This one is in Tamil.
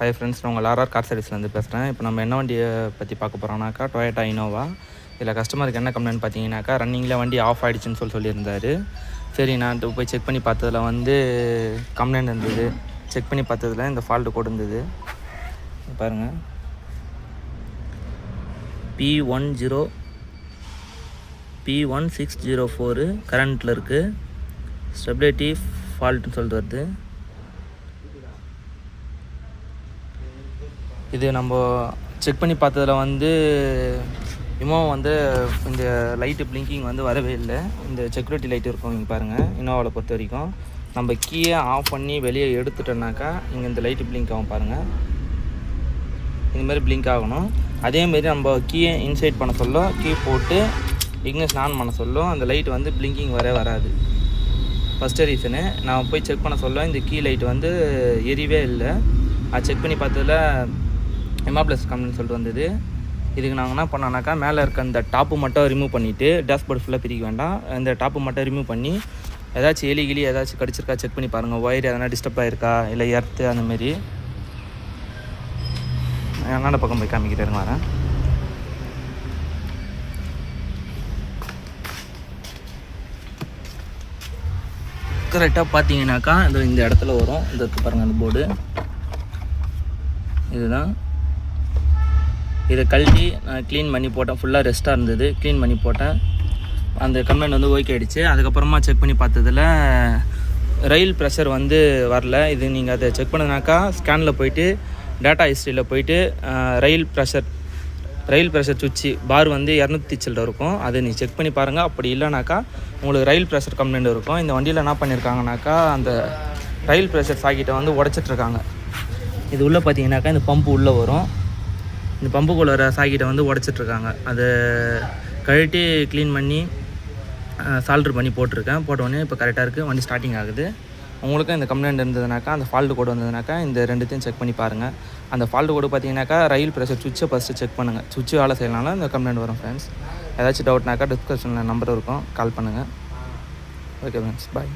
ஹாய் ஃப்ரெண்ட்ஸ், நான் உங்கள் ஆர்ஆர் கார் சர்வீஸ்லேருந்து பேசுகிறேன். இப்போ நம்ம என்ன வண்டியை பற்றி பார்க்க போகிறோம்னாக்கா டொயோட்டா இனோவா. இதில் கஸ்டமருக்கு என்ன கம்ப்ளைண்ட் பார்த்தீங்கன்னாக்கா ரன்னிங்கில் வண்டி ஆஃப் ஆகிடுச்சின்னு சொல்லியிருந்தார். சரி, நான் போய் செக் பண்ணி பார்த்ததில் வந்து கம்ப்ளைண்ட் இருந்தது. செக் பண்ணி பார்த்ததில் இந்த ஃபால்ட்டு கோடு இருந்தது. பாருங்கள், P1604 கரண்ட்டில் இருக்குது. ஸ்டெபிலிட்டி ஃபால்ட்டுன்னு சொல்லிட்டு வருது. இது நம்ம செக் பண்ணி பார்த்ததில் வந்து இன்னும் வந்து இந்த லைட்டு பிளிங்கிங் வந்து வரவே இல்லை. இந்த செக்யூரிட்டி லைட் இருக்கும் இங்கே பாருங்கள். இனோவாவில் பொறுத்த வரைக்கும் நம்ம கீயை ஆஃப் பண்ணி வெளியே எடுத்துட்டோம்னாக்கா இங்கே இந்த லைட்டு பிளிங்க் ஆகும் பாருங்கள். இதுமாரி பிளிங்க் ஆகணும். அதேமாரி நம்ம கீயை இன்சைட் பண்ண சொல்ல கீ போட்டு இக்னிஷன் ஆன் பண்ண சொல்லும் அந்த லைட் வந்து பிளிங்கிங் வராது. ஃபஸ்ட்டு ரீசனு, நான் போய் செக் பண்ண சொல்ல இந்த கீ லைட் வந்து எரியவே இல்லை. அது செக் பண்ணி பார்த்ததில் எம்ஆப்ளஸ் கம்ப்ளைண்ட் சொல்லிட்டு வந்தது. இதுக்கு நாங்கள் என்ன பண்ணோன்னாக்கா மேலே இருக்க அந்த டாப்பு மட்டும் ரிமூவ் பண்ணிவிட்டு டேஷ்போர்டு ஃபுல்லாக பிரிக்க வேண்டாம், இந்த டாப்பு மட்டும் ரிமூவ் பண்ணி ஏதாச்சும் எலி ஏதாச்சும் கடிச்சிருக்கா செக் பண்ணி பாருங்கள். ஒயர் எதனா டிஸ்டர்ப் ஆகிருக்கா, இல்லை எர்த்து அந்தமாரி. என்னோட பக்கம் போய் காமிக்கிறேன் வரேன். கரெக்டாக பார்த்தீங்கன்னாக்கா இந்த இடத்துல வரும். இந்த பாருங்கள் அந்த போர்டு இதுதான். இதை கழட்டி நான் க்ளீன் பண்ணி போட்டேன். ஃபுல்லாக ரெஸ்ட்டாக இருந்தது, க்ளீன் பண்ணி போட்டேன். அந்த கம்ப்ளைண்ட் வந்து ஓகே ஆகிடுச்சு. அதுக்கப்புறமா செக் பண்ணி பார்த்ததில் ரயில் ப்ரெஷர் வந்து வரல. இது நீங்கள் அதை செக் பண்ணதுனாக்கா ஸ்கேனில் போயிட்டு டேட்டா ஹிஸ்ட்ரியில் போயிட்டு ரயில் ப்ரெஷர் சுவிட்சு பார் வந்து 200 சில்லரை இருக்கும். அதை நீ செக் பண்ணி பாருங்கள். அப்படி இல்லைனாக்கா உங்களுக்கு ரயில் ப்ரெஷர் கம்ப்ளைண்ட் இருக்கும். இந்த வண்டியில் என்ன பண்ணியிருக்காங்கனாக்கா அந்த ரயில் ப்ரெஷர் சாக்கெட்டை வந்து உடச்சிட்ருக்காங்க. இது உள்ளே பார்த்தீங்கன்னாக்கா இந்த பம்பு உள்ளே வரும். இந்த பம்புக்குள்ள வர சாக்கெட்டை வந்து உடச்சிட்ருக்காங்க. அதை கழட்டி க்ளீன் பண்ணி சால்ட்ரு பண்ணி போட்டிருக்கேன். போட்டோடனே இப்போ கரெக்டாக இருக்குது, வண்டி ஸ்டார்டிங் ஆகுது. உங்களுக்கும் இந்த கம்ப்ளைண்ட் இருந்ததுனாக்கா அந்த ஃபால்ட்டு கோடு வந்ததுனாக்கா இந்த ரெண்டுத்தையும் செக் பண்ணி பாருங்கள். அந்த ஃபால்ட்டு கோடு பார்த்தீங்கன்னாக்கா ரயில் ப்ரெஷர் சுவிட்சை ஃபஸ்ட்டு செக் பண்ணுங்கள். சுவிட்சு வேலை செய்யலாம் இந்த கம்ப்ளைண்ட் வரும் ஃப்ரெண்ட்ஸ். ஏதாச்சும் டவுட்னாக்கா டிஸ்கஷனில் நம்பர் இருக்கும், கால் பண்ணுங்கள். ஓகே ஃப்ரெண்ட்ஸ், பாய்.